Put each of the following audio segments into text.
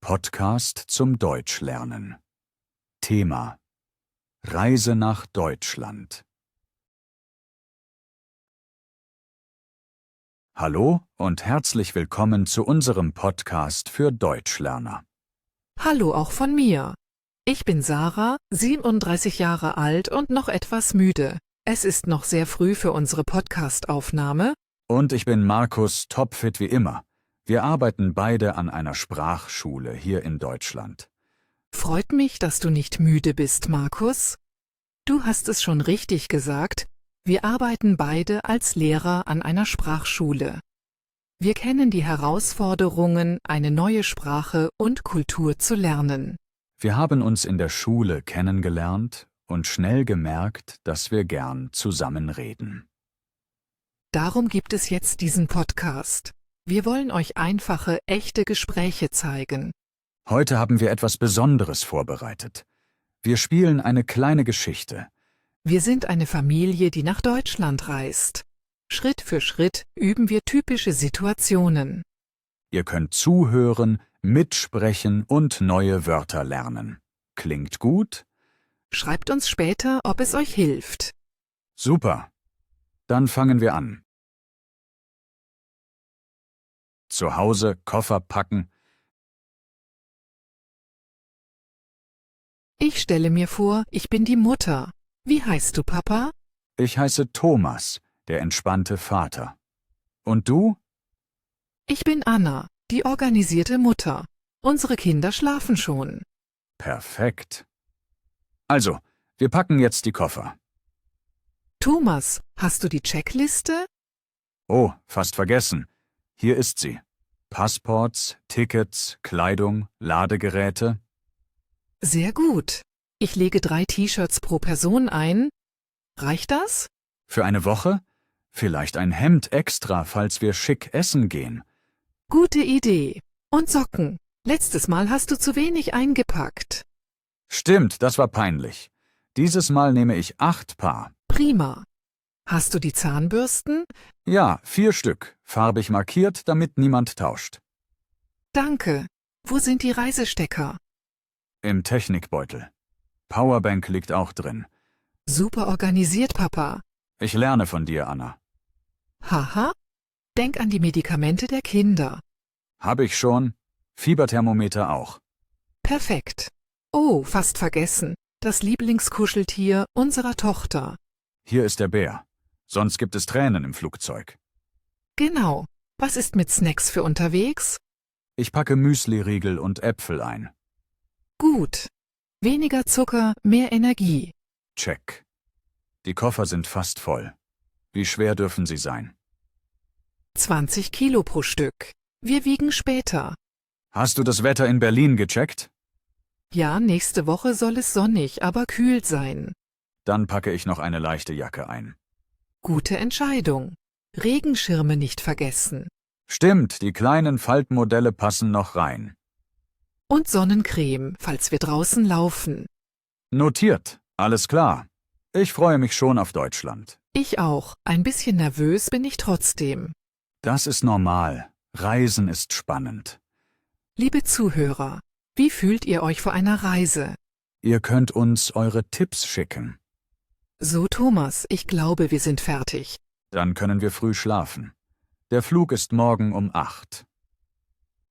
Podcast zum Deutschlernen. Thema: Reise nach Deutschland. Hallo und herzlich willkommen zu unserem Podcast für Deutschlerner. Hallo auch von mir. Ich bin Sarah, 37 Jahre alt und noch etwas müde. Es ist noch sehr früh für unsere Podcast-Aufnahme. Und ich bin Markus, topfit wie immer. Wir arbeiten beide an einer Sprachschule hier in Deutschland. Freut mich, dass du nicht müde bist, Markus. Du hast es schon richtig gesagt, wir arbeiten beide als Lehrer an einer Sprachschule. Wir kennen die Herausforderungen, eine neue Sprache und Kultur zu lernen. Wir haben uns in der Schule kennengelernt und schnell gemerkt, dass wir gern zusammen reden. Darum gibt es jetzt diesen Podcast. Wir wollen euch einfache, echte Gespräche zeigen. Heute haben wir etwas Besonderes vorbereitet. Wir spielen eine kleine Geschichte. Wir sind eine Familie, die nach Deutschland reist. Schritt für Schritt üben wir typische Situationen. Ihr könnt zuhören, mitsprechen und neue Wörter lernen. Klingt gut? Schreibt uns später, ob es euch hilft. Super. Dann fangen wir an. Zu Hause Koffer packen. Ich stelle mir vor, ich bin die Mutter. Wie heißt du, Papa? Ich heiße Thomas, der entspannte Vater. Und du? Ich bin Anna, die organisierte Mutter. Unsere Kinder schlafen schon. Perfekt. Also, wir packen jetzt die Koffer. Thomas, hast du die Checkliste? Oh, fast vergessen. Hier ist sie. Passports, Tickets, Kleidung, Ladegeräte. Sehr gut. Ich lege 3 T-Shirts pro Person ein. Reicht das? Für eine Woche? Vielleicht ein Hemd extra, falls wir schick essen gehen. Gute Idee. Und Socken. Letztes Mal hast du zu wenig eingepackt. Stimmt, das war peinlich. Dieses Mal nehme ich 8 Paar. Prima. Hast du die Zahnbürsten? Ja, 4 Stück, farbig markiert, damit niemand tauscht. Danke. Wo sind die Reisestecker? Im Technikbeutel. Powerbank liegt auch drin. Super organisiert, Papa. Ich lerne von dir, Anna. Haha. Denk an die Medikamente der Kinder. Habe ich schon. Fieberthermometer auch. Perfekt. Oh, fast vergessen. Das Lieblingskuscheltier unserer Tochter. Hier ist der Bär. Sonst gibt es Tränen im Flugzeug. Genau. Was ist mit Snacks für unterwegs? Ich packe Müsli-Riegel und Äpfel ein. Gut. Weniger Zucker, mehr Energie. Check. Die Koffer sind fast voll. Wie schwer dürfen sie sein? 20 Kilo pro Stück. Wir wiegen später. Hast du das Wetter in Berlin gecheckt? Ja, nächste Woche soll es sonnig, aber kühl sein. Dann packe ich noch eine leichte Jacke ein. Gute Entscheidung. Regenschirme nicht vergessen. Stimmt, die kleinen Faltmodelle passen noch rein. Und Sonnencreme, falls wir draußen laufen. Notiert, alles klar. Ich freue mich schon auf Deutschland. Ich auch. Ein bisschen nervös bin ich trotzdem. Das ist normal. Reisen ist spannend. Liebe Zuhörer, wie fühlt ihr euch vor einer Reise? Ihr könnt uns eure Tipps schicken. So, Thomas, ich glaube, wir sind fertig. Dann können wir früh schlafen. Der Flug ist morgen um 8.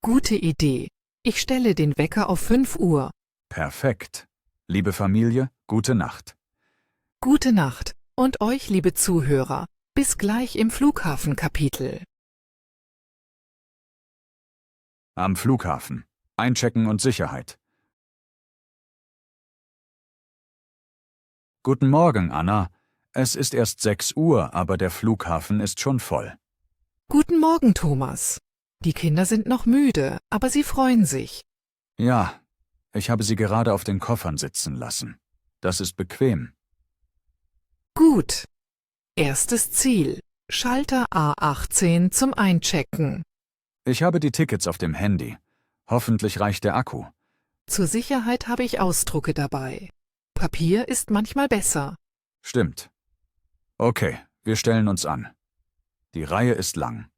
Gute Idee. Ich stelle den Wecker auf 5 Uhr. Perfekt. Liebe Familie, gute Nacht. Gute Nacht. Und euch, liebe Zuhörer, bis gleich im Flughafenkapitel. Am Flughafen. Einchecken und Sicherheit. Guten Morgen, Anna. Es ist erst 6 Uhr, aber der Flughafen ist schon voll. Guten Morgen, Thomas. Die Kinder sind noch müde, aber sie freuen sich. Ja, ich habe sie gerade auf den Koffern sitzen lassen. Das ist bequem. Gut. Erstes Ziel. Schalter A18 zum Einchecken. Ich habe die Tickets auf dem Handy. Hoffentlich reicht der Akku. Zur Sicherheit habe ich Ausdrucke dabei. Papier ist manchmal besser. Stimmt. Okay, wir stellen uns an. Die Reihe ist lang.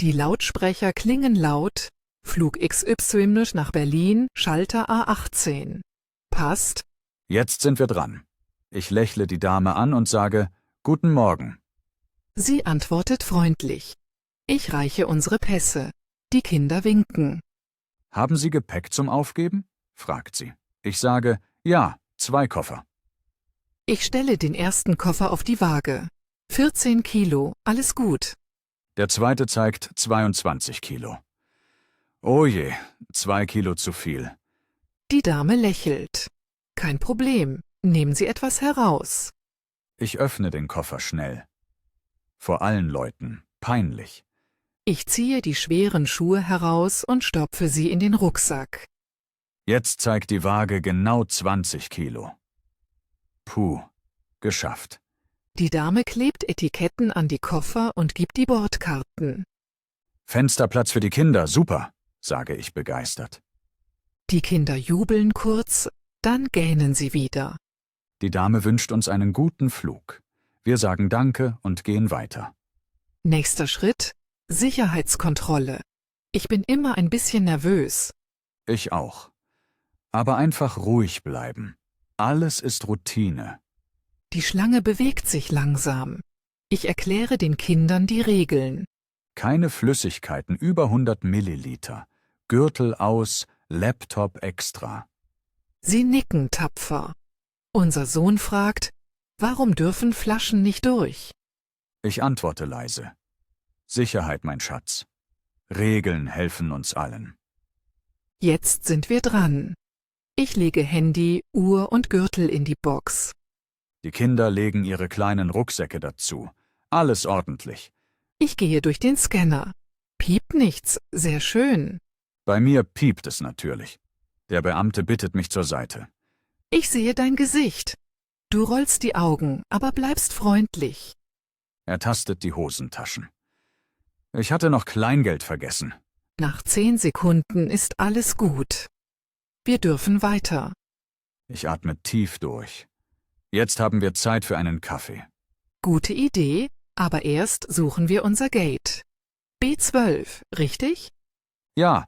Die Lautsprecher klingen laut. Flug XY nach Berlin, Schalter A18. Passt? Jetzt sind wir dran. Ich lächle die Dame an und sage, »Guten Morgen.« Sie antwortet freundlich. Ich reiche unsere Pässe. Die Kinder winken. »Haben Sie Gepäck zum Aufgeben?« fragt sie. Ich sage, »Ja, 2 Koffer.« Ich stelle den ersten Koffer auf die Waage. 14 Kilo, alles gut. Der zweite zeigt 22 Kilo. Oh je, 2 Kilo zu viel. Die Dame lächelt. Kein Problem, nehmen Sie etwas heraus. Ich öffne den Koffer schnell. Vor allen Leuten, peinlich. Ich ziehe die schweren Schuhe heraus und stopfe sie in den Rucksack. Jetzt zeigt die Waage genau 20 Kilo. Puh, geschafft. Die Dame klebt Etiketten an die Koffer und gibt die Bordkarten. Fensterplatz für die Kinder, super, sage ich begeistert. Die Kinder jubeln kurz, dann gähnen sie wieder. Die Dame wünscht uns einen guten Flug. Wir sagen Danke und gehen weiter. Nächster Schritt: Sicherheitskontrolle. Ich bin immer ein bisschen nervös. Ich auch. Aber einfach ruhig bleiben. Alles ist Routine. Die Schlange bewegt sich langsam. Ich erkläre den Kindern die Regeln. Keine Flüssigkeiten über 100 Milliliter. Gürtel aus, Laptop extra. Sie nicken tapfer. Unser Sohn fragt, warum dürfen Flaschen nicht durch? Ich antworte leise. Sicherheit, mein Schatz. Regeln helfen uns allen. Jetzt sind wir dran. Ich lege Handy, Uhr und Gürtel in die Box. Die Kinder legen ihre kleinen Rucksäcke dazu. Alles ordentlich. Ich gehe durch den Scanner. Piept nichts, sehr schön. Bei mir piept es natürlich. Der Beamte bittet mich zur Seite. Ich sehe dein Gesicht. Du rollst die Augen, aber bleibst freundlich. Er tastet die Hosentaschen. Ich hatte noch Kleingeld vergessen. Nach 10 Sekunden ist alles gut. Wir dürfen weiter. Ich atme tief durch. Jetzt haben wir Zeit für einen Kaffee. Gute Idee, aber erst suchen wir unser Gate. B12, richtig? Ja,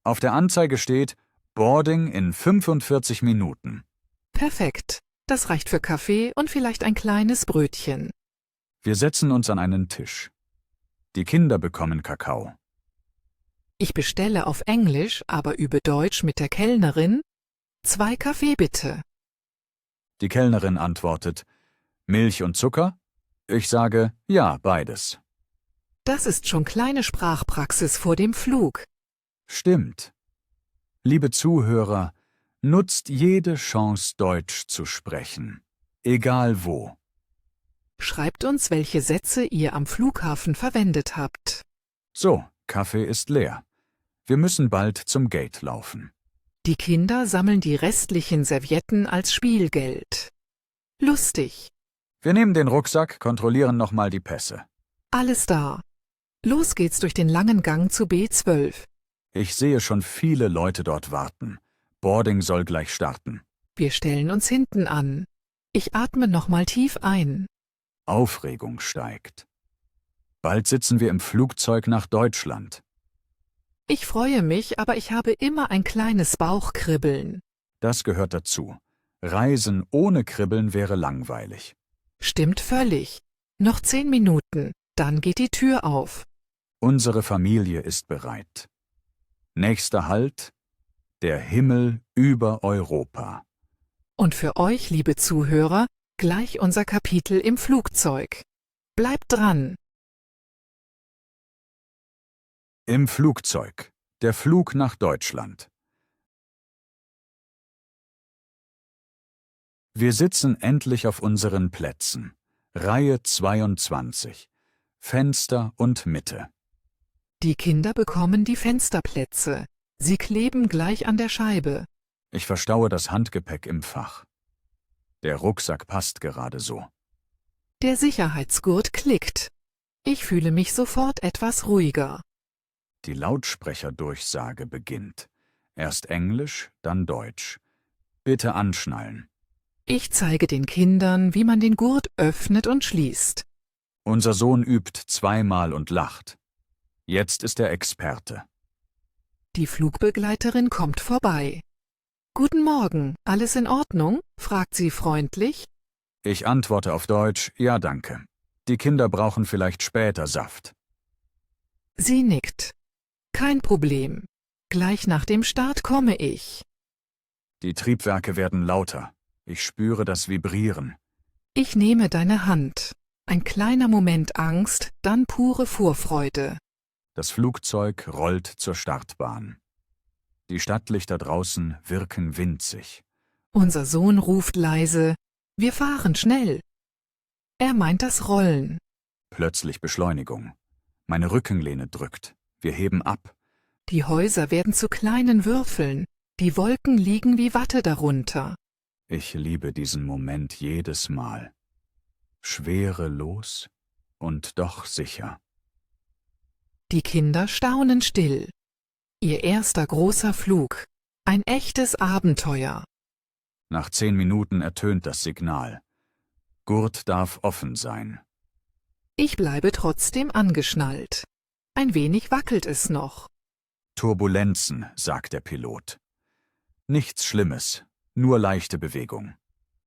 auf der Anzeige steht Boarding in 45 Minuten. Perfekt. Das reicht für Kaffee und vielleicht ein kleines Brötchen. Wir setzen uns an einen Tisch. Die Kinder bekommen Kakao. Ich bestelle auf Englisch, aber übe Deutsch mit der Kellnerin. 2 Kaffee bitte. Die Kellnerin antwortet, Milch und Zucker? Ich sage, ja, beides. Das ist schon kleine Sprachpraxis vor dem Flug. Stimmt. Liebe Zuhörer, nutzt jede Chance, Deutsch zu sprechen. Egal wo. Schreibt uns, welche Sätze ihr am Flughafen verwendet habt. So, Kaffee ist leer. Wir müssen bald zum Gate laufen. Die Kinder sammeln die restlichen Servietten als Spielgeld. Lustig. Wir nehmen den Rucksack, kontrollieren nochmal die Pässe. Alles da. Los geht's durch den langen Gang zu B12. Ich sehe schon viele Leute dort warten. Boarding soll gleich starten. Wir stellen uns hinten an. Ich atme nochmal tief ein. Aufregung steigt. Bald sitzen wir im Flugzeug nach Deutschland. Ich freue mich, aber ich habe immer ein kleines Bauchkribbeln. Das gehört dazu. Reisen ohne Kribbeln wäre langweilig. Stimmt völlig. Noch 10 Minuten, dann geht die Tür auf. Unsere Familie ist bereit. Nächster Halt: der Himmel über Europa. Und für euch, liebe Zuhörer, gleich unser Kapitel im Flugzeug. Bleibt dran! Im Flugzeug. Der Flug nach Deutschland. Wir sitzen endlich auf unseren Plätzen. Reihe 22. Fenster und Mitte. Die Kinder bekommen die Fensterplätze. Sie kleben gleich an der Scheibe. Ich verstaue das Handgepäck im Fach. Der Rucksack passt gerade so. Der Sicherheitsgurt klickt. Ich fühle mich sofort etwas ruhiger. Die Lautsprecherdurchsage beginnt. Erst Englisch, dann Deutsch. Bitte anschnallen. Ich zeige den Kindern, wie man den Gurt öffnet und schließt. Unser Sohn übt zweimal und lacht. Jetzt ist er Experte. Die Flugbegleiterin kommt vorbei. »Guten Morgen, alles in Ordnung?« fragt sie freundlich. Ich antworte auf Deutsch, ja danke. Die Kinder brauchen vielleicht später Saft. Sie nickt. »Kein Problem. Gleich nach dem Start komme ich.« Die Triebwerke werden lauter. Ich spüre das Vibrieren. Ich nehme deine Hand. Ein kleiner Moment Angst, dann pure Vorfreude. Das Flugzeug rollt zur Startbahn. Die Stadtlichter draußen wirken winzig. Unser Sohn ruft leise, »Wir fahren schnell.« Er meint das Rollen. Plötzlich Beschleunigung. Meine Rückenlehne drückt. Wir heben ab. Die Häuser werden zu kleinen Würfeln. Die Wolken liegen wie Watte darunter. Ich liebe diesen Moment jedes Mal. Schwerelos und doch sicher. Die Kinder staunen still. Ihr erster großer Flug. Ein echtes Abenteuer. Nach 10 Minuten ertönt das Signal. Gurt darf offen sein. Ich bleibe trotzdem angeschnallt. Ein wenig wackelt es noch. Turbulenzen, sagt der Pilot. Nichts Schlimmes, nur leichte Bewegung.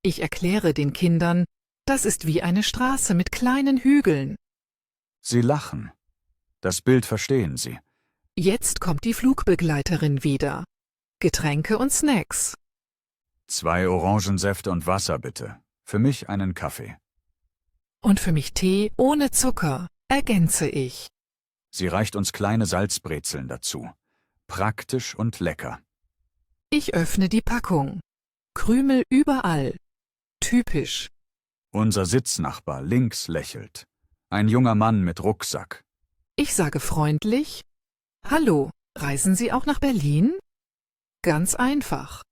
Ich erkläre den Kindern, das ist wie eine Straße mit kleinen Hügeln. Sie lachen. Das Bild verstehen sie. Jetzt kommt die Flugbegleiterin wieder. Getränke und Snacks. 2 Orangensäfte und Wasser bitte. Für mich einen Kaffee. Und für mich Tee ohne Zucker, ergänze ich. Sie reicht uns kleine Salzbrezeln dazu. Praktisch und lecker. Ich öffne die Packung. Krümel überall. Typisch. Unser Sitznachbar links lächelt. Ein junger Mann mit Rucksack. Ich sage freundlich, »Hallo, reisen Sie auch nach Berlin?« Ganz einfach.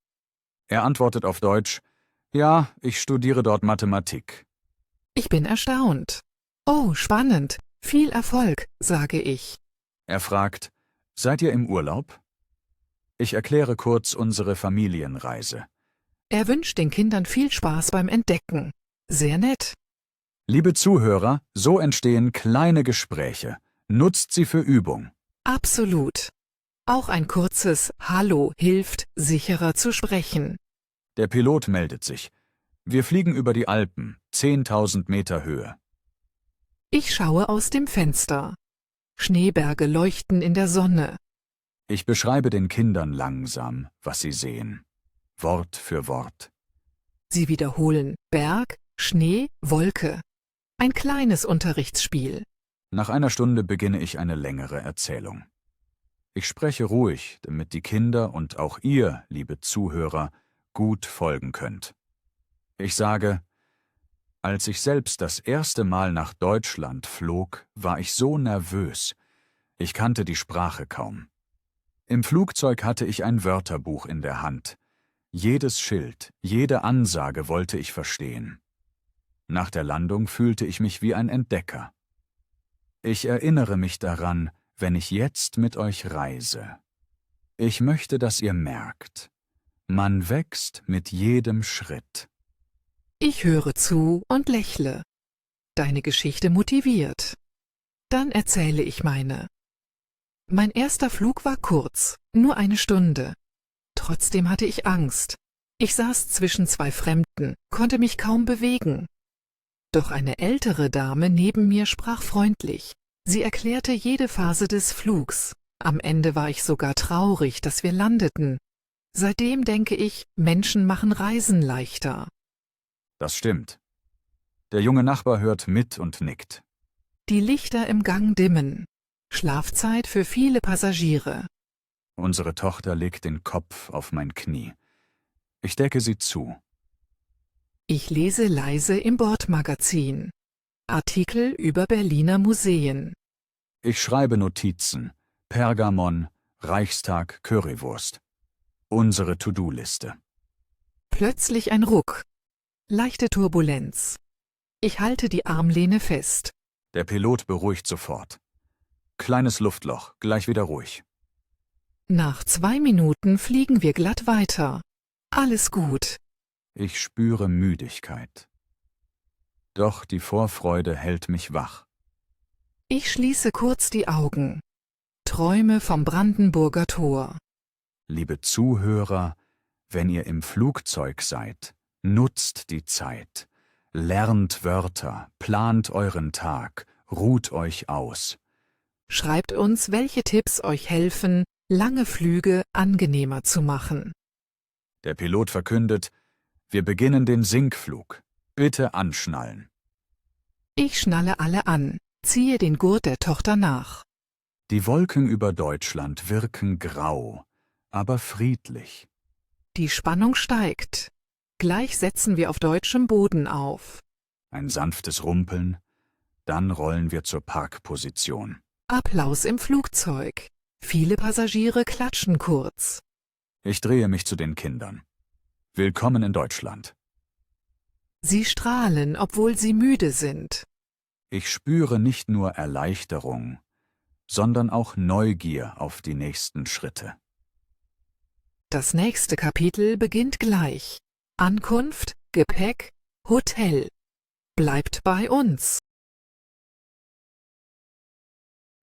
Er antwortet auf Deutsch, ja, ich studiere dort Mathematik. Ich bin erstaunt. »Oh, spannend. Viel Erfolg«, sage ich. Er fragt, seid ihr im Urlaub? Ich erkläre kurz unsere Familienreise. Er wünscht den Kindern viel Spaß beim Entdecken. Sehr nett. Liebe Zuhörer, so entstehen kleine Gespräche. Nutzt sie für Übung. Absolut. Auch ein kurzes Hallo hilft, sicherer zu sprechen. Der Pilot meldet sich. Wir fliegen über die Alpen, 10.000 Meter Höhe. Ich schaue aus dem Fenster. Schneeberge leuchten in der Sonne. Ich beschreibe den Kindern langsam, was sie sehen. Wort für Wort. Sie wiederholen Berg, Schnee, Wolke. Ein kleines Unterrichtsspiel. Nach einer Stunde beginne ich eine längere Erzählung. Ich spreche ruhig, damit die Kinder und auch ihr, liebe Zuhörer, gut folgen könnt. Ich sage, als ich selbst das erste Mal nach Deutschland flog, war ich so nervös. Ich kannte die Sprache kaum. Im Flugzeug hatte ich ein Wörterbuch in der Hand. Jedes Schild, jede Ansage wollte ich verstehen. Nach der Landung fühlte ich mich wie ein Entdecker. Ich erinnere mich daran, wenn ich jetzt mit euch reise. Ich möchte, dass ihr merkt, man wächst mit jedem Schritt. Ich höre zu und lächle. Deine Geschichte motiviert. Dann erzähle ich meine. Mein erster Flug war kurz, nur 1 Stunde. Trotzdem hatte ich Angst. Ich saß zwischen 2 Fremden, konnte mich kaum bewegen. Doch eine ältere Dame neben mir sprach freundlich. Sie erklärte jede Phase des Flugs. Am Ende war ich sogar traurig, dass wir landeten. Seitdem denke ich, Menschen machen Reisen leichter. Das stimmt. Der junge Nachbar hört mit und nickt. Die Lichter im Gang dimmen. Schlafzeit für viele Passagiere. Unsere Tochter legt den Kopf auf mein Knie. Ich decke sie zu. Ich lese leise im Bordmagazin. Artikel über Berliner Museen. Ich schreibe Notizen. Pergamon, Reichstag, Currywurst. Unsere To-Do-Liste. Plötzlich ein Ruck. Leichte Turbulenz. Ich halte die Armlehne fest. Der Pilot beruhigt sofort. Kleines Luftloch, gleich wieder ruhig. Nach 2 Minuten fliegen wir glatt weiter. Alles gut. Ich spüre Müdigkeit. Doch die Vorfreude hält mich wach. Ich schließe kurz die Augen. Träume vom Brandenburger Tor. Liebe Zuhörer, wenn ihr im Flugzeug seid, nutzt die Zeit, lernt Wörter, plant euren Tag, ruht euch aus. Schreibt uns, welche Tipps euch helfen, lange Flüge angenehmer zu machen. Der Pilot verkündet, wir beginnen den Sinkflug. Bitte anschnallen. Ich schnalle alle an, ziehe den Gurt der Tochter nach. Die Wolken über Deutschland wirken grau, aber friedlich. Die Spannung steigt. Gleich setzen wir auf deutschem Boden auf. Ein sanftes Rumpeln, dann rollen wir zur Parkposition. Applaus im Flugzeug. Viele Passagiere klatschen kurz. Ich drehe mich zu den Kindern. Willkommen in Deutschland. Sie strahlen, obwohl sie müde sind. Ich spüre nicht nur Erleichterung, sondern auch Neugier auf die nächsten Schritte. Das nächste Kapitel beginnt gleich. Ankunft, Gepäck, Hotel. Bleibt bei uns.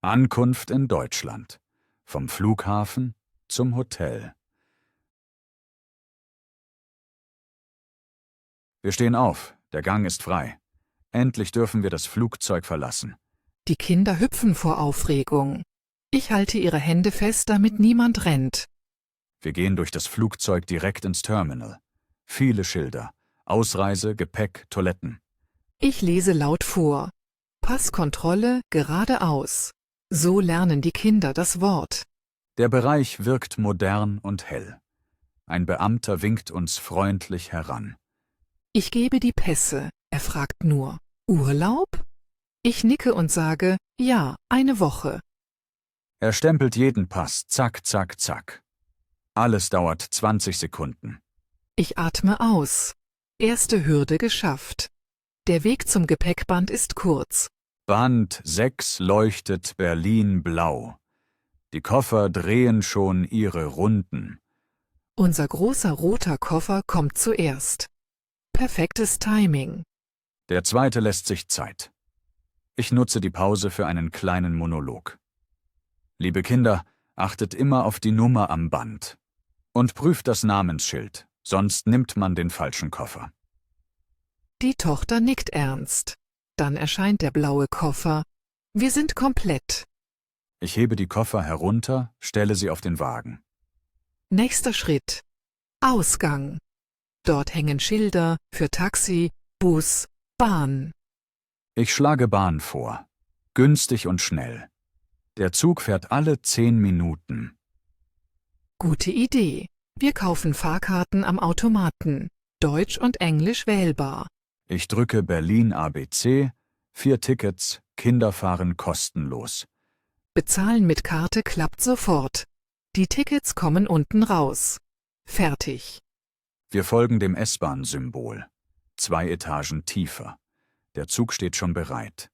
Ankunft in Deutschland. Vom Flughafen zum Hotel. Wir stehen auf, der Gang ist frei. Endlich dürfen wir das Flugzeug verlassen. Die Kinder hüpfen vor Aufregung. Ich halte ihre Hände fest, damit niemand rennt. Wir gehen durch das Flugzeug direkt ins Terminal. Viele Schilder. Ausreise, Gepäck, Toiletten. Ich lese laut vor. Passkontrolle geradeaus. So lernen die Kinder das Wort. Der Bereich wirkt modern und hell. Ein Beamter winkt uns freundlich heran. Ich gebe die Pässe. Er fragt nur, Urlaub? Ich nicke und sage, ja, eine Woche. Er stempelt jeden Pass, zack, zack, zack. Alles dauert 20 Sekunden. Ich atme aus. Erste Hürde geschafft. Der Weg zum Gepäckband ist kurz. Band 6 leuchtet Berlin blau. Die Koffer drehen schon ihre Runden. Unser großer roter Koffer kommt zuerst. Perfektes Timing. Der zweite lässt sich Zeit. Ich nutze die Pause für einen kleinen Monolog. Liebe Kinder, achtet immer auf die Nummer am Band. Und prüft das Namensschild, sonst nimmt man den falschen Koffer. Die Tochter nickt ernst. Dann erscheint der blaue Koffer. Wir sind komplett. Ich hebe die Koffer herunter, stelle sie auf den Wagen. Nächster Schritt. Ausgang. Dort hängen Schilder für Taxi, Bus, Bahn. Ich schlage Bahn vor. Günstig und schnell. Der Zug fährt alle 10 Minuten. Gute Idee. Wir kaufen Fahrkarten am Automaten. Deutsch und Englisch wählbar. Ich drücke Berlin ABC, 4 Tickets, Kinder fahren kostenlos. Bezahlen mit Karte klappt sofort. Die Tickets kommen unten raus. Fertig. Wir folgen dem S-Bahn-Symbol. 2 Etagen tiefer. Der Zug steht schon bereit.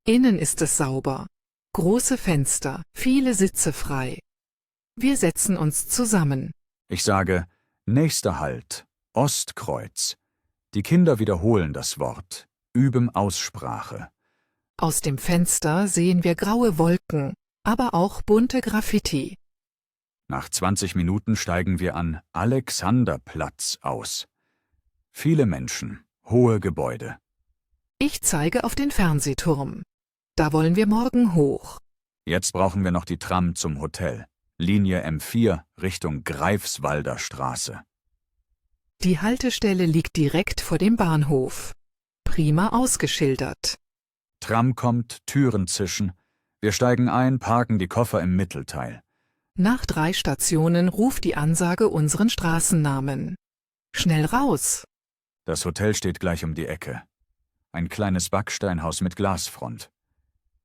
Innen ist es sauber. Große Fenster, viele Sitze frei. Wir setzen uns zusammen. Ich sage, nächster Halt, Ostkreuz. Die Kinder wiederholen das Wort, üben Aussprache. Aus dem Fenster sehen wir graue Wolken, aber auch bunte Graffiti. Nach 20 Minuten steigen wir an Alexanderplatz aus. Viele Menschen, hohe Gebäude. Ich zeige auf den Fernsehturm. Da wollen wir morgen hoch. Jetzt brauchen wir noch die Tram zum Hotel. Linie M4 Richtung Greifswalder Straße. Die Haltestelle liegt direkt vor dem Bahnhof. Prima ausgeschildert. Tram kommt, Türen zischen. Wir steigen ein, parken die Koffer im Mittelteil. Nach 3 Stationen ruft die Ansage unseren Straßennamen. Schnell raus! Das Hotel steht gleich um die Ecke. Ein kleines Backsteinhaus mit Glasfront.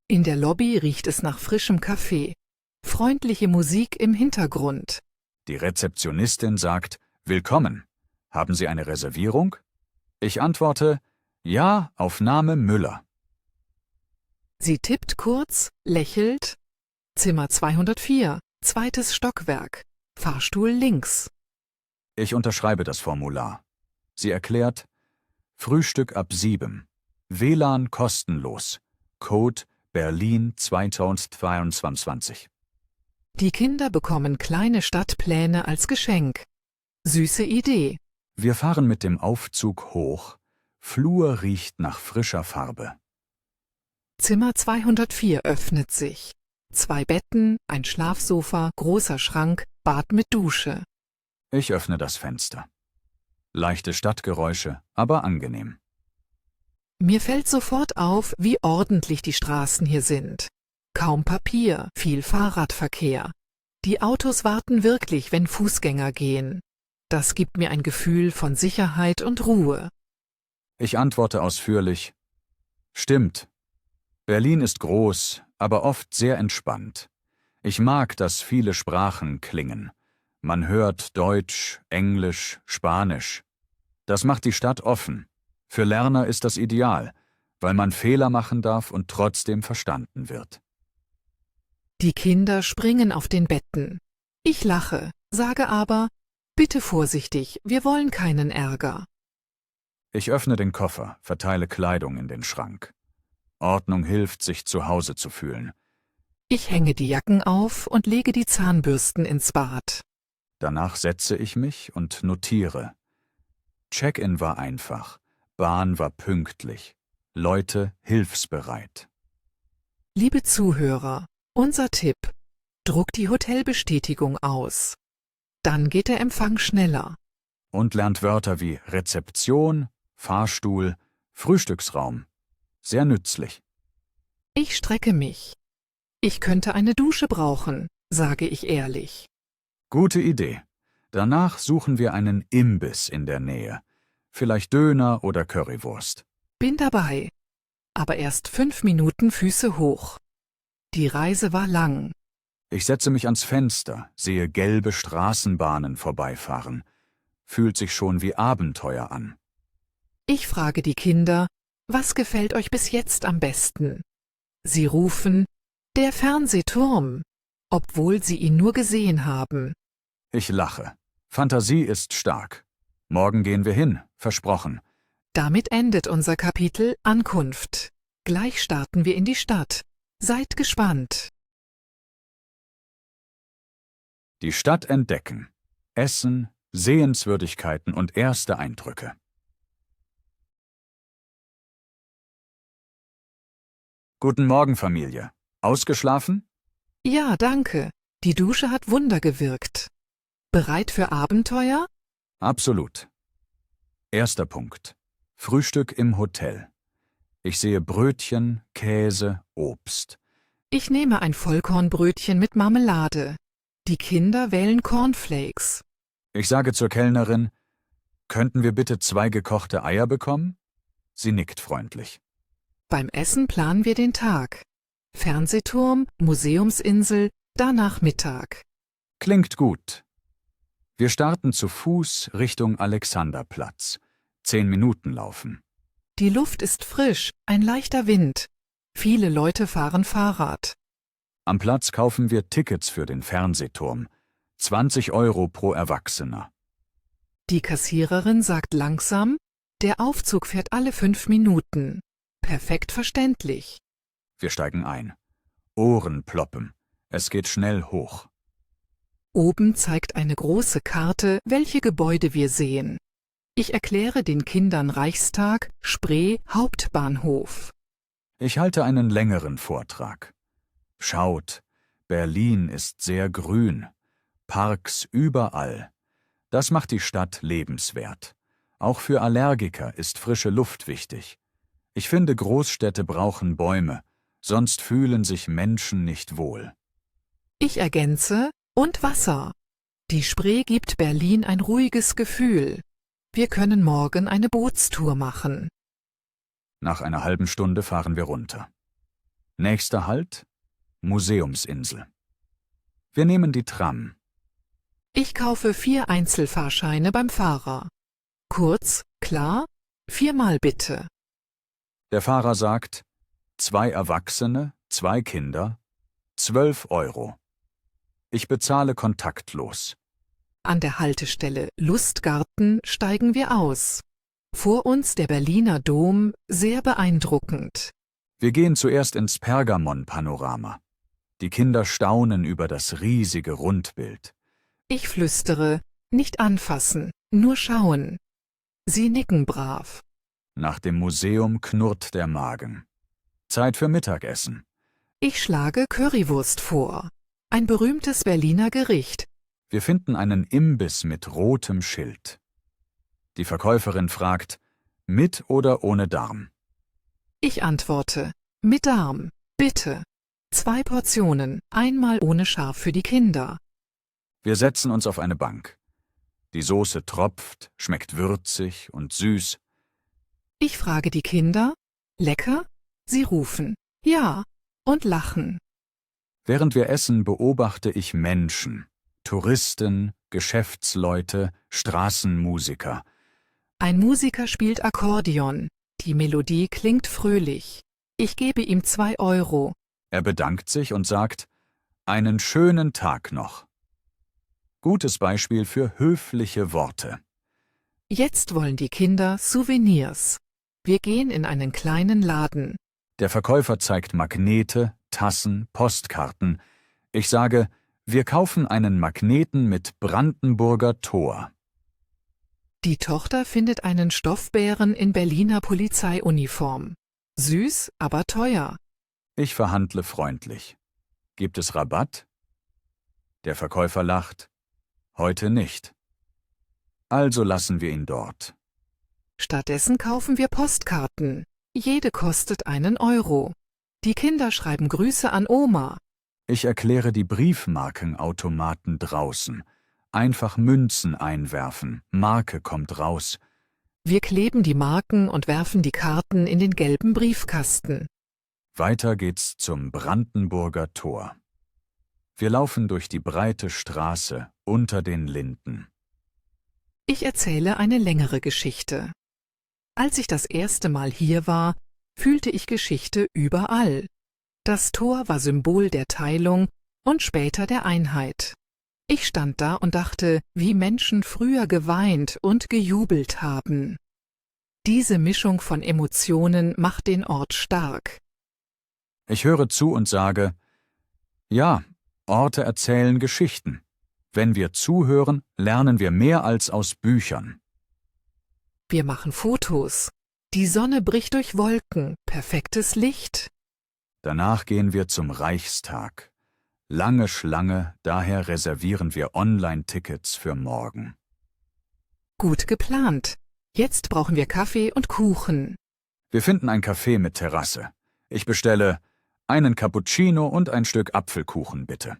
In der Lobby riecht es nach frischem Kaffee. Freundliche Musik im Hintergrund. Die Rezeptionistin sagt, Willkommen. Haben Sie eine Reservierung? Ich antworte, ja, auf Name Müller. Sie tippt kurz, lächelt. Zimmer 204, 2. Stockwerk. Fahrstuhl links. Ich unterschreibe das Formular. Sie erklärt, Frühstück ab 7. WLAN kostenlos. Code Berlin 2022. Die Kinder bekommen kleine Stadtpläne als Geschenk. Süße Idee. Wir fahren mit dem Aufzug hoch. Flur riecht nach frischer Farbe. Zimmer 204 öffnet sich. 2 Betten, ein Schlafsofa, großer Schrank, Bad mit Dusche. Ich öffne das Fenster. Leichte Stadtgeräusche, aber angenehm. Mir fällt sofort auf, wie ordentlich die Straßen hier sind. Kaum Papier, viel Fahrradverkehr. Die Autos warten wirklich, wenn Fußgänger gehen. Das gibt mir ein Gefühl von Sicherheit und Ruhe. Ich antworte ausführlich: Stimmt. Berlin ist groß, aber oft sehr entspannt. Ich mag, dass viele Sprachen klingen. Man hört Deutsch, Englisch, Spanisch. Das macht die Stadt offen. Für Lerner ist das ideal, weil man Fehler machen darf und trotzdem verstanden wird. Die Kinder springen auf den Betten. Ich lache, sage aber, bitte vorsichtig, wir wollen keinen Ärger. Ich öffne den Koffer, verteile Kleidung in den Schrank. Ordnung hilft, sich zu Hause zu fühlen. Ich hänge die Jacken auf und lege die Zahnbürsten ins Bad. Danach setze ich mich und notiere. Check-in war einfach, Bahn war pünktlich, Leute hilfsbereit. Liebe Zuhörer, unser Tipp: Druckt die Hotelbestätigung aus. Dann geht der Empfang schneller. Und lernt Wörter wie Rezeption, Fahrstuhl, Frühstücksraum. Sehr nützlich. Ich strecke mich. Ich könnte eine Dusche brauchen, sage ich ehrlich. Gute Idee. Danach suchen wir einen Imbiss in der Nähe. Vielleicht Döner oder Currywurst. Bin dabei. Aber erst 5 Minuten Füße hoch. Die Reise war lang. Ich setze mich ans Fenster, sehe gelbe Straßenbahnen vorbeifahren. Fühlt sich schon wie Abenteuer an. Ich frage die Kinder, was gefällt euch bis jetzt am besten? Sie rufen, der Fernsehturm, obwohl sie ihn nur gesehen haben. Ich lache. Fantasie ist stark. Morgen gehen wir hin, versprochen. Damit endet unser Kapitel Ankunft. Gleich starten wir in die Stadt. Seid gespannt. Die Stadt entdecken. Essen, Sehenswürdigkeiten und erste Eindrücke. Guten Morgen, Familie. Ausgeschlafen? Ja, danke. Die Dusche hat Wunder gewirkt. Bereit für Abenteuer? Absolut. Erster Punkt. Frühstück im Hotel. Ich sehe Brötchen, Käse, Obst. Ich nehme ein Vollkornbrötchen mit Marmelade. Die Kinder wählen Cornflakes. Ich sage zur Kellnerin: Könnten wir bitte 2 gekochte Eier bekommen? Sie nickt freundlich. Beim Essen planen wir den Tag. Fernsehturm, Museumsinsel, danach Mittag. Klingt gut. Wir starten zu Fuß Richtung Alexanderplatz. 10 Minuten laufen. Die Luft ist frisch, ein leichter Wind. Viele Leute fahren Fahrrad. Am Platz kaufen wir Tickets für den Fernsehturm. 20 € pro Erwachsener. Die Kassiererin sagt langsam, der Aufzug fährt alle 5 Minuten. Perfekt verständlich. Wir steigen ein. Ohren ploppen. Es geht schnell hoch. Oben zeigt eine große Karte, welche Gebäude wir sehen. Ich erkläre den Kindern Reichstag, Spree, Hauptbahnhof. Ich halte einen längeren Vortrag. Schaut, Berlin ist sehr grün. Parks überall. Das macht die Stadt lebenswert. Auch für Allergiker ist frische Luft wichtig. Ich finde, Großstädte brauchen Bäume, sonst fühlen sich Menschen nicht wohl. Ich ergänze, und Wasser. Die Spree gibt Berlin ein ruhiges Gefühl. Wir können morgen eine Bootstour machen. Nach einer halben Stunde fahren wir runter. Nächster Halt: Museumsinsel. Wir nehmen die Tram. Ich kaufe 4 Einzelfahrscheine beim Fahrer. Kurz, klar, 4-mal bitte. Der Fahrer sagt: 2 Erwachsene, 2 Kinder, 12 €. Ich bezahle kontaktlos. An der Haltestelle Lustgarten steigen wir aus. Vor uns der Berliner Dom, sehr beeindruckend. Wir gehen zuerst ins Pergamon-Panorama. Die Kinder staunen über das riesige Rundbild. Ich flüstere, nicht anfassen, nur schauen. Sie nicken brav. Nach dem Museum knurrt der Magen. Zeit für Mittagessen. Ich schlage Currywurst vor. Ein berühmtes Berliner Gericht. Wir finden einen Imbiss mit rotem Schild. Die Verkäuferin fragt, mit oder ohne Darm? Ich antworte, mit Darm, bitte. 2 Portionen, einmal ohne Schaf für die Kinder. Wir setzen uns auf eine Bank. Die Soße tropft, schmeckt würzig und süß. Ich frage die Kinder, lecker? Sie rufen, ja, und lachen. Während wir essen, beobachte ich Menschen, Touristen, Geschäftsleute, Straßenmusiker. Ein Musiker spielt Akkordeon. Die Melodie klingt fröhlich. Ich gebe ihm 2 Euro. Er bedankt sich und sagt, einen schönen Tag noch. Gutes Beispiel für höfliche Worte. Jetzt wollen die Kinder Souvenirs. Wir gehen in einen kleinen Laden. Der Verkäufer zeigt Magnete, Tassen, Postkarten. Ich sage, wir kaufen einen Magneten mit Brandenburger Tor. Die Tochter findet einen Stoffbären in Berliner Polizeiuniform. Süß, aber teuer. Ich verhandle freundlich. Gibt es Rabatt? Der Verkäufer lacht. Heute nicht. Also lassen wir ihn dort. Stattdessen kaufen wir Postkarten. Jede kostet 1 Euro. Die Kinder schreiben Grüße an Oma. Ich erkläre die Briefmarkenautomaten draußen. Einfach Münzen einwerfen, Marke kommt raus. Wir kleben die Marken und werfen die Karten in den gelben Briefkasten. Weiter geht's zum Brandenburger Tor. Wir laufen durch die breite Straße unter den Linden. Ich erzähle eine längere Geschichte. Als ich das erste Mal hier war, fühlte ich Geschichte überall. Das Tor war Symbol der Teilung und später der Einheit. Ich stand da und dachte, wie Menschen früher geweint und gejubelt haben. Diese Mischung von Emotionen macht den Ort stark. Ich höre zu und sage, ja, Orte erzählen Geschichten. Wenn wir zuhören, lernen wir mehr als aus Büchern. Wir machen Fotos. Die Sonne bricht durch Wolken, perfektes Licht. Danach gehen wir zum Reichstag. Lange Schlange, daher reservieren wir Online-Tickets für morgen. Gut geplant. Jetzt brauchen wir Kaffee und Kuchen. Wir finden ein Café mit Terrasse. Ich bestelle einen Cappuccino und ein Stück Apfelkuchen, bitte.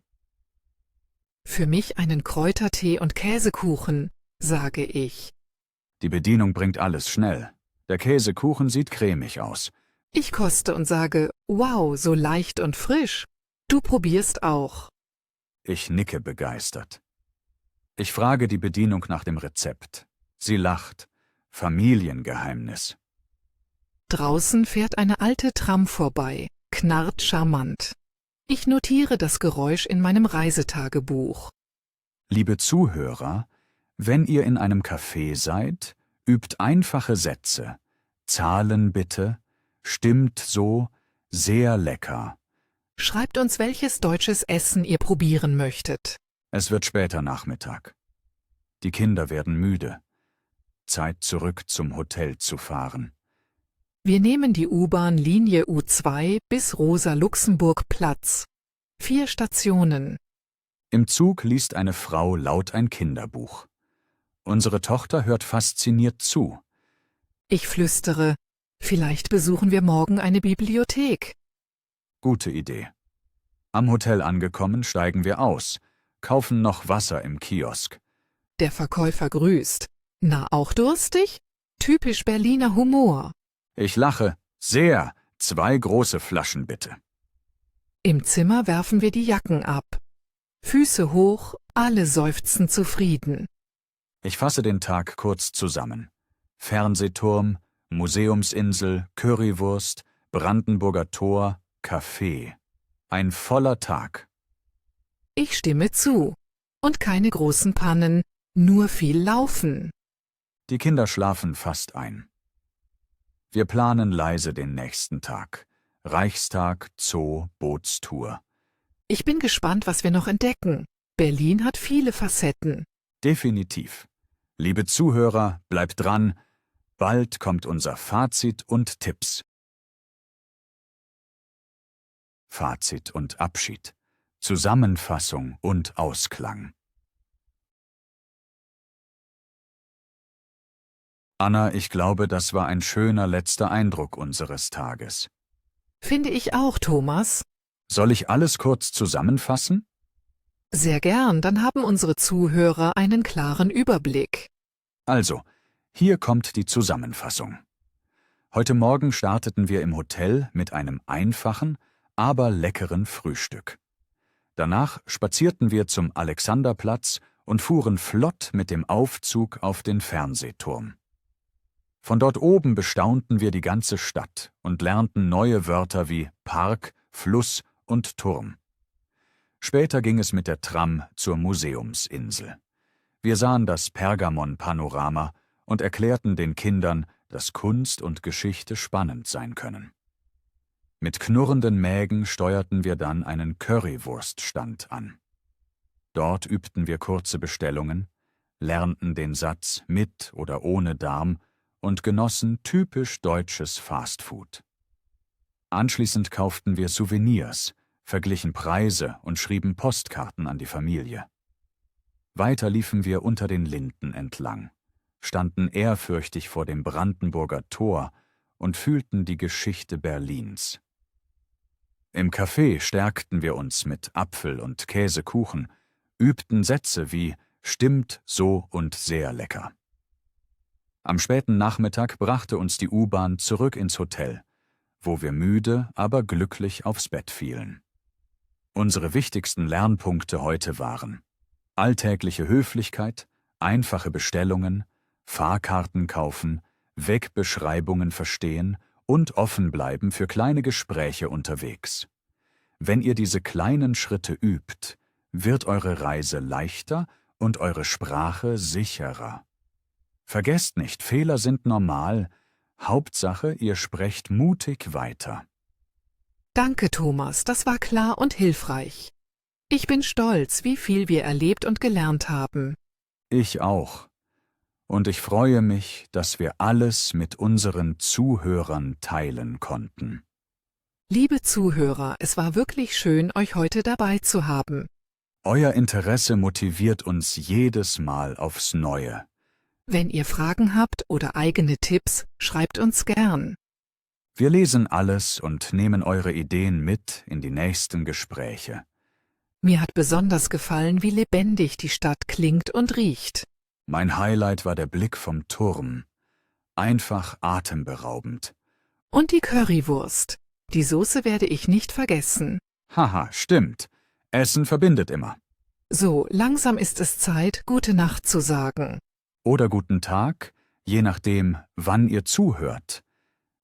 Für mich einen Kräutertee und Käsekuchen, sage ich. Die Bedienung bringt alles schnell. Der Käsekuchen sieht cremig aus. Ich koste und sage, wow, so leicht und frisch. Du probierst auch. Ich nicke begeistert. Ich frage die Bedienung nach dem Rezept. Sie lacht. Familiengeheimnis. Draußen fährt eine alte Tram vorbei, knarrt charmant. Ich notiere das Geräusch in meinem Reisetagebuch. Liebe Zuhörer, wenn ihr in einem Café seid, übt einfache Sätze. Zahlen bitte, stimmt so, sehr lecker. Schreibt uns, welches deutsches Essen ihr probieren möchtet. Es wird später Nachmittag. Die Kinder werden müde. Zeit zurück zum Hotel zu fahren. Wir nehmen die U-Bahn Linie U2 bis Rosa-Luxemburg-Platz. 4 Stationen. Im Zug liest eine Frau laut ein Kinderbuch. Unsere Tochter hört fasziniert zu. Ich flüstere, vielleicht besuchen wir morgen eine Bibliothek. Gute Idee. Am Hotel angekommen, steigen wir aus, kaufen noch Wasser im Kiosk. Der Verkäufer grüßt. Na, auch durstig? Typisch Berliner Humor. Ich lache. Sehr. 2 große Flaschen bitte. Im Zimmer werfen wir die Jacken ab. Füße hoch, alle seufzen zufrieden. Ich fasse den Tag kurz zusammen. Fernsehturm, Museumsinsel, Currywurst, Brandenburger Tor, Café. Ein voller Tag. Ich stimme zu. Und keine großen Pannen, nur viel Laufen. Die Kinder schlafen fast ein. Wir planen leise den nächsten Tag. Reichstag, Zoo, Bootstour. Ich bin gespannt, was wir noch entdecken. Berlin hat viele Facetten. Definitiv. Liebe Zuhörer, bleibt dran. Bald kommt unser Fazit und Tipps. Fazit und Abschied. Zusammenfassung und Ausklang. Anna, ich glaube, das war ein schöner letzter Eindruck unseres Tages. Finde ich auch, Thomas. Soll ich alles kurz zusammenfassen? Sehr gern, dann haben unsere Zuhörer einen klaren Überblick. Also, hier kommt die Zusammenfassung. Heute Morgen starteten wir im Hotel mit einem einfachen, aber leckeren Frühstück. Danach spazierten wir zum Alexanderplatz und fuhren flott mit dem Aufzug auf den Fernsehturm. Von dort oben bestaunten wir die ganze Stadt und lernten neue Wörter wie Park, Fluss und Turm. Später ging es mit der Tram zur Museumsinsel. Wir sahen das Pergamon-Panorama und erklärten den Kindern, dass Kunst und Geschichte spannend sein können. Mit knurrenden Mägen steuerten wir dann einen Currywurststand an. Dort übten wir kurze Bestellungen, lernten den Satz mit oder ohne Darm und genossen typisch deutsches Fastfood. Anschließend kauften wir Souvenirs, verglichen Preise und schrieben Postkarten an die Familie. Weiter liefen wir unter den Linden entlang, standen ehrfürchtig vor dem Brandenburger Tor und fühlten die Geschichte Berlins. Im Café stärkten wir uns mit Apfel- und Käsekuchen, übten Sätze wie »stimmt, so und sehr lecker«. Am späten Nachmittag brachte uns die U-Bahn zurück ins Hotel, wo wir müde, aber glücklich aufs Bett fielen. Unsere wichtigsten Lernpunkte heute waren alltägliche Höflichkeit, einfache Bestellungen, Fahrkarten kaufen, Wegbeschreibungen verstehen und offen bleiben für kleine Gespräche unterwegs. Wenn ihr diese kleinen Schritte übt, wird eure Reise leichter und eure Sprache sicherer. Vergesst nicht, Fehler sind normal, Hauptsache, ihr sprecht mutig weiter. Danke, Thomas, das war klar und hilfreich. Ich bin stolz, wie viel wir erlebt und gelernt haben. Ich auch. Und ich freue mich, dass wir alles mit unseren Zuhörern teilen konnten. Liebe Zuhörer, es war wirklich schön, euch heute dabei zu haben. Euer Interesse motiviert uns jedes Mal aufs Neue. Wenn ihr Fragen habt oder eigene Tipps, schreibt uns gern. Wir lesen alles und nehmen eure Ideen mit in die nächsten Gespräche. Mir hat besonders gefallen, wie lebendig die Stadt klingt und riecht. Mein Highlight war der Blick vom Turm. Einfach atemberaubend. Und die Currywurst. Die Soße werde ich nicht vergessen. Haha, stimmt. Essen verbindet immer. So, langsam ist es Zeit, gute Nacht zu sagen. Oder guten Tag, je nachdem, wann ihr zuhört.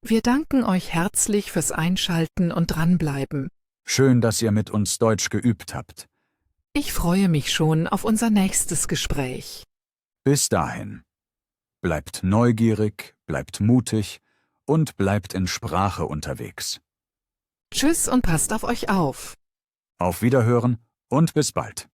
Wir danken euch herzlich fürs Einschalten und dranbleiben. Schön, dass ihr mit uns Deutsch geübt habt. Ich freue mich schon auf unser nächstes Gespräch. Bis dahin. Bleibt neugierig, bleibt mutig und bleibt in Sprache unterwegs. Tschüss und passt auf euch auf. Auf Wiederhören und bis bald.